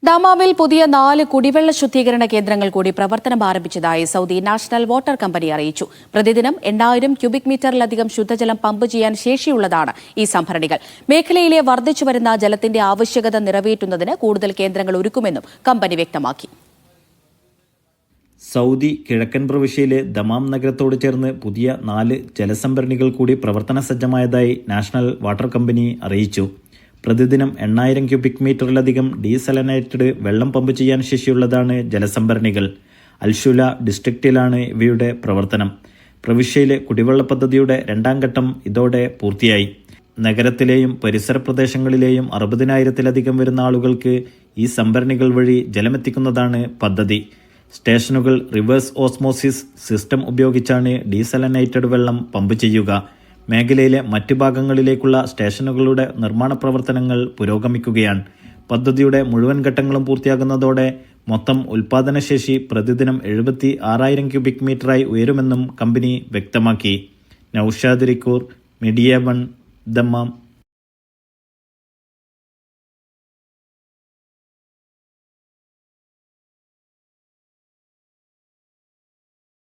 ദമാമിൽ പുതിയ 4 കുടിവെള്ള ശുദ്ധീകരണ കേന്ദ്രങ്ങൾ കൂടി പ്രവർത്തനം ആരംഭിച്ചതായി സൗദി നാഷണൽ വാട്ടർ കമ്പനി അറിയിച്ചു. പ്രതിദിനം 8000 ക്യൂബിക് മീറ്ററിലധികം ശുദ്ധജലം പമ്പ് ചെയ്യാൻ ശേഷിയുള്ളതാണ് ഈ സംഭരണികൾ. മേഖലയിലെ വർദ്ധിച്ചുവരുന്ന ജലത്തിന്റെ ആവശ്യകത നിറവേറ്റുന്നതിന് കൂടുതൽ കേന്ദ്രങ്ങൾ ഒരുക്കുമെന്നും കമ്പനി വ്യക്തമാക്കി. സൗദി കിഴക്കൻ പ്രവിശ്യയിലെ ദമാം നഗരത്തോട് ചേർന്ന് പുതിയ 4 ജലസംഭരണികൾ കൂടി പ്രവർത്തന സജ്ജമായതായി നാഷണൽ വാട്ടർ കമ്പനി അറിയിച്ചു. പ്രതിദിനം 8000 ക്യൂബിക് മീറ്ററിലധികം ഡീസലനേറ്റഡ് വെള്ളം പമ്പ് ചെയ്യാൻ ശേഷിയുള്ളതാണ് ജലസംഭരണികൾ. അൽഷുല ഡിസ്ട്രിക്റ്റിലാണ് ഇവയുടെ പ്രവർത്തനം. പ്രവിശ്യയിലെ കുടിവെള്ള പദ്ധതിയുടെ 2ാം ഘട്ടം ഇതോടെ പൂർത്തിയായി. നഗരത്തിലെയും പരിസര പ്രദേശങ്ങളിലെയും 60,000-ലധികം വരുന്ന ആളുകൾക്ക് ഈ സംഭരണികൾ വഴി ജലമെത്തിക്കുന്നതാണ് പദ്ധതി. സ്റ്റേഷനുകൾ റിവേഴ്സ് ഓസ്മോസിസ് സിസ്റ്റം ഉപയോഗിച്ചാണ് ഡീസലനേറ്റഡ് വെള്ളം പമ്പ് ചെയ്യുക. മേഖലയിലെ മറ്റ് ഭാഗങ്ങളിലേക്കുള്ള സ്റ്റേഷനുകളുടെ നിർമ്മാണ പ്രവർത്തനങ്ങൾ പുരോഗമിക്കുകയാണ്. പദ്ധതിയുടെ മുഴുവൻ ഘട്ടങ്ങളും പൂർത്തിയാകുന്നതോടെ മൊത്തം ഉൽപാദനശേഷി പ്രതിദിനം 76,000 ക്യൂബിക് മീറ്ററായി ഉയരുമെന്നും കമ്പനി വ്യക്തമാക്കി. Naushad റിക്കൂർ, media 1, Dammam.